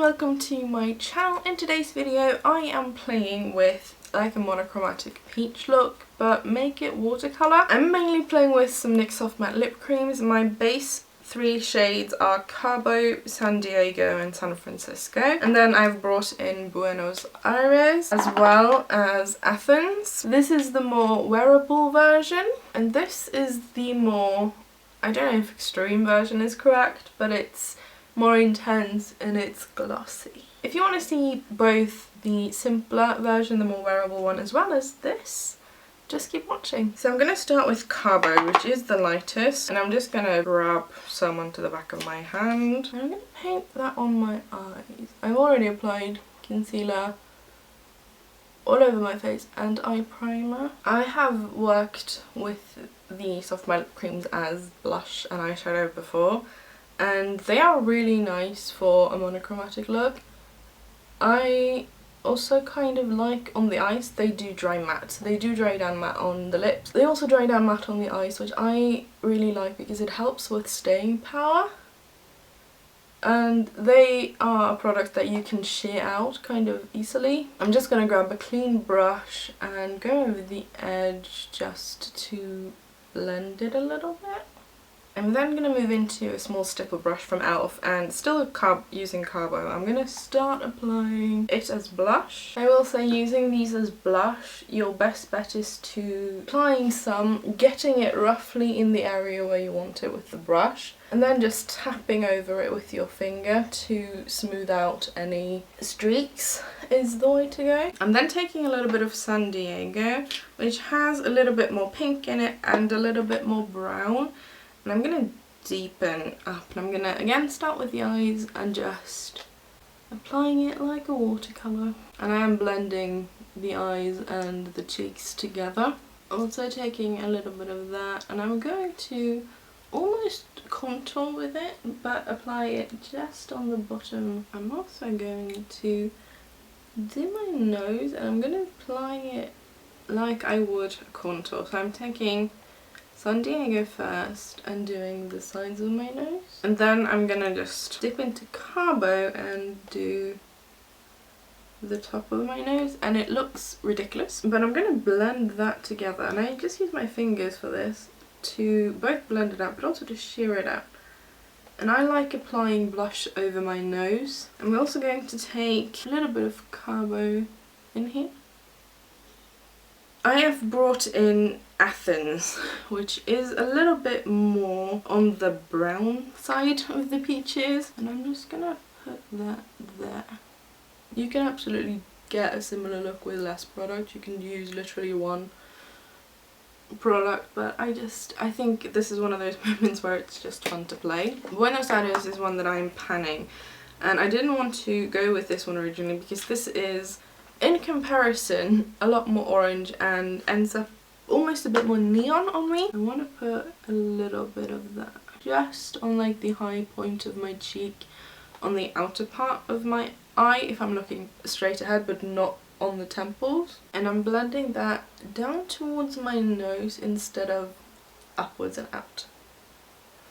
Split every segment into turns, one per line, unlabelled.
welcome to my channel. In today's video I am playing with like a monochromatic peach look but make it watercolour. I'm mainly playing with some NYX Soft Matte Lip Creams. My base three shades are Cabo, San Diego and San Francisco, and then I've brought in Buenos Aires as well as Athens. This is the more wearable version and this is the more, I don't know if extreme version is correct, but it's more intense and it's glossy. If you want to see both the simpler version, the more wearable one, as well as this, just keep watching. So I'm going to start with Cabo, which is the lightest, and I'm just going to grab some onto the back of my hand. And I'm going to paint that on my eyes. I've already applied concealer all over my face and eye primer. I have worked with the Soft Matte Lip Creams as blush and eyeshadow before, and they are really nice for a monochromatic look. I also kind of like on the eyes, they do dry matte. So they do dry down matte on the lips. They also dry down matte on the eyes, which I really like because it helps with staying power. And they are a product that you can sheer out kind of easily. I'm just going to grab a clean brush and go over the edge just to blend it a little bit. I'm then going to move into a small stipple brush from e.l.f. and still using Cabo. I'm going to start applying it as blush. I will say using these as blush, your best bet is to applying some, getting it roughly in the area where you want it with the brush, and then just tapping over it with your finger to smooth out any streaks is the way to go. I'm then taking a little bit of San Diego, which has a little bit more pink in it and a little bit more brown. And I'm going to deepen up, and I'm going to again start with the eyes and just applying it like a watercolour. And I am blending the eyes and the cheeks together. Also taking a little bit of that, and I'm going to almost contour with it but apply it just on the bottom. I'm also going to do my nose and I'm going to apply it like I would a contour. So I'm taking San Diego first and doing the sides of my nose, and then I'm gonna just dip into Cabo and do the top of my nose, and it looks ridiculous but I'm gonna blend that together, and I just use my fingers for this to both blend it out but also to sheer it out. And I like applying blush over my nose, and we're also going to take a little bit of Cabo in here. I have brought in Athens, which is a little bit more on the brown side of the peaches, and I'm just gonna put that there. You can absolutely get a similar look with less product. You can use literally one product, but I think this is one of those moments where it's just fun to play. Buenos Aires is one that I'm panning, and I didn't want to go with this one originally because this is, in comparison, a lot more orange and ends up almost a bit more neon on me. I want to put a little bit of that just on like the high point of my cheek, on the outer part of my eye if I'm looking straight ahead, but not on the temples. And I'm blending that down towards my nose instead of upwards and out.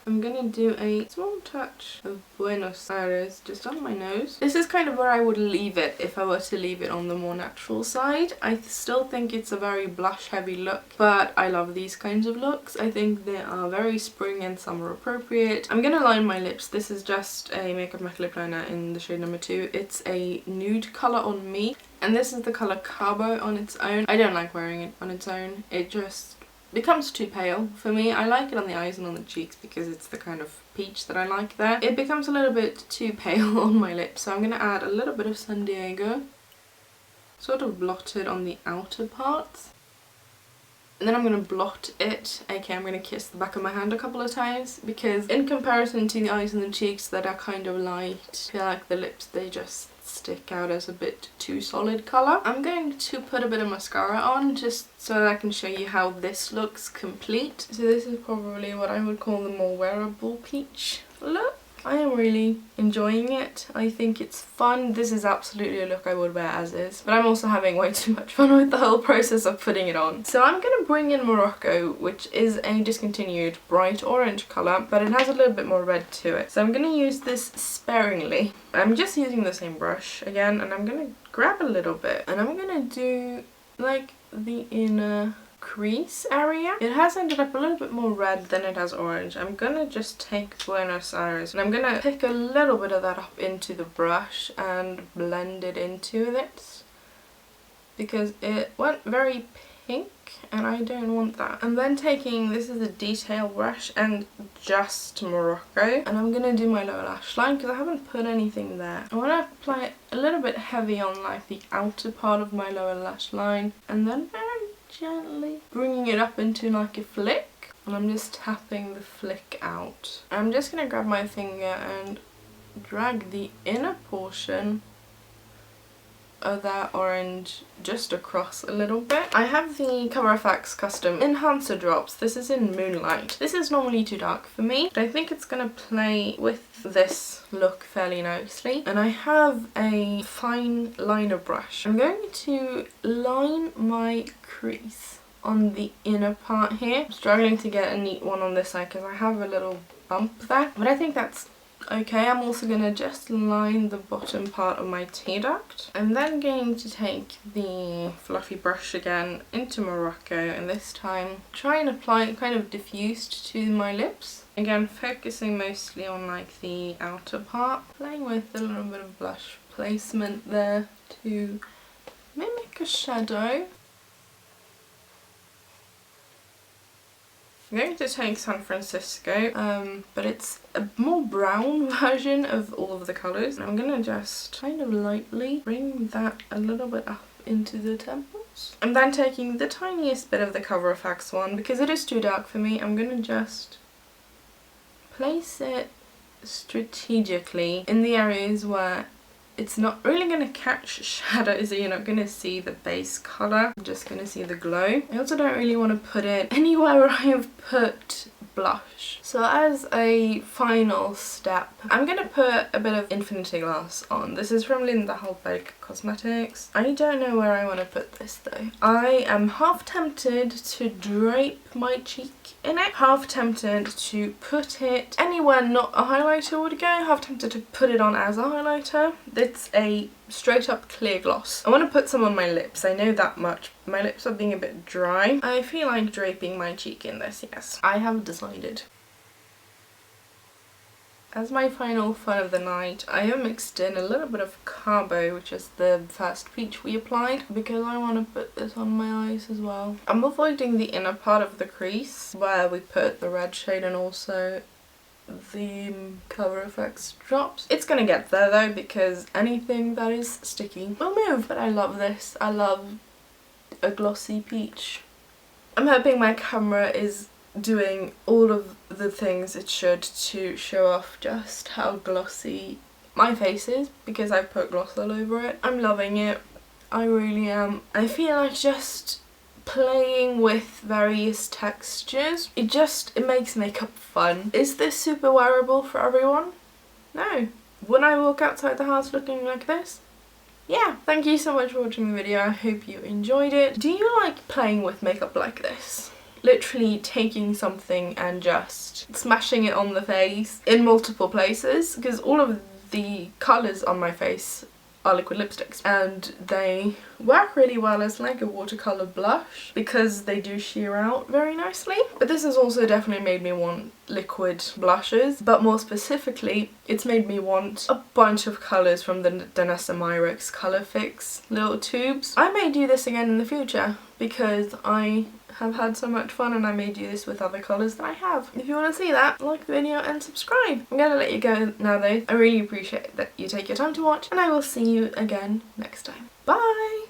I'm gonna do a small touch of Buenos Aires just on my nose. This is kind of where I would leave it if I were to leave it on the more natural side. I still think it's a very blush heavy look, but I love these kinds of looks. I think they are very spring and summer appropriate. I'm gonna line my lips. This is just a Makeup Mekka lip liner in the shade number 2. It's a nude colour on me, and this is the colour Cabo on its own. I don't like wearing it on its own. It just becomes too pale for me. I like it on the eyes and on the cheeks because it's the kind of peach that I like there. It becomes a little bit too pale on my lips, so I'm going to add a little bit of San Diego, sort of blot it on the outer parts. And then I'm going to blot it, aka I'm going to kiss the back of my hand a couple of times, because in comparison to the eyes and the cheeks that are kind of light, I feel like the lips, they just stick out as a bit too solid colour. I'm going to put a bit of mascara on just so that I can show you how this looks complete. So this is probably what I would call the more wearable peach look. I am really enjoying it. I think it's fun. This is absolutely a look I would wear as is, but I'm also having way too much fun with the whole process of putting it on. So I'm going to bring in Morocco, which is a discontinued bright orange colour, but it has a little bit more red to it. So I'm going to use this sparingly. I'm just using the same brush again, and I'm going to grab a little bit, and I'm going to do like the inner crease area. It has ended up a little bit more red than it has orange. I'm gonna just take Buenos Aires and I'm gonna pick a little bit of that up into the brush and blend it into it because it went very pink and I don't want that. I'm then taking, this is a detail brush and just Morocco, and I'm gonna do my lower lash line because I haven't put anything there. I want to apply it a little bit heavy on like the outer part of my lower lash line and then very gently bringing it up into like a flick, and I'm just tapping the flick out. I'm just going to grab my finger and drag the inner portion of that orange just across a little bit. I have the CoverFX custom Enhancer drops. This is in Moonlight. This is normally too dark for me, but I think it's going to play with this look fairly nicely. And I have a fine liner brush. I'm going to line my crease on the inner part here. I'm struggling to get a neat one on this side because I have a little bump there, but I think that's okay. I'm also going to just line the bottom part of my tear duct. I'm then going to take the fluffy brush again into Morocco, and this time try and apply it kind of diffused to my lips. Again, focusing mostly on like the outer part, playing with a little bit of blush placement there to mimic a shadow. I'm going to take San Francisco, but it's a more brown version of all of the colours. And I'm going to just kind of lightly bring that a little bit up into the temples. I'm then taking the tiniest bit of the CoverFX one, because it is too dark for me. I'm going to just place it strategically in the areas where it's not really going to catch shadows, so you're not going to see the base colour, you're just going to see the glow. I also don't really want to put it anywhere where I have put blush. So as a final step, I'm going to put a bit of Infinity Glass on. This is from LHCosmetics. I don't know where I want to put this though. I am half tempted to drape my cheek in it, half tempted to put it anywhere not a highlighter would go, half tempted to put it on as a highlighter. It's a straight up clear gloss. I want to put some on my lips, I know that much. My lips are being a bit dry. I feel like draping my cheek in this, yes. I have decided. As my final fun of the night, I have mixed in a little bit of Cabo, which is the first peach we applied, because I want to put this on my eyes as well. I'm avoiding the inner part of the crease, where we put the red shade and also the CoverFX drops. It's gonna get there though, because anything that is sticky will move. But I love this. I love a glossy peach. I'm hoping my camera is doing all of the things it should to show off just how glossy my face is, because I put gloss all over it. I'm loving it. I really am. I feel like just playing with various textures, it makes makeup fun. Is this super wearable for everyone? No. Would I walk outside the house looking like this? Yeah. Thank you so much for watching the video. I hope you enjoyed it. Do you like playing with makeup like this? Literally taking something and just smashing it on the face in multiple places, because all of the colours on my face are liquid lipsticks and they work really well as like a watercolour blush because they do sheer out very nicely. But this has also definitely made me want liquid blushes, but more specifically it's made me want a bunch of colours from the Danessa Myricks Colour Fix little tubes. I may do this again in the future because I have had so much fun and I may do this with other colours that I have. If you want to see that, like the video and subscribe. I'm going to let you go now though. I really appreciate that you take your time to watch, and I will see you again next time. Bye!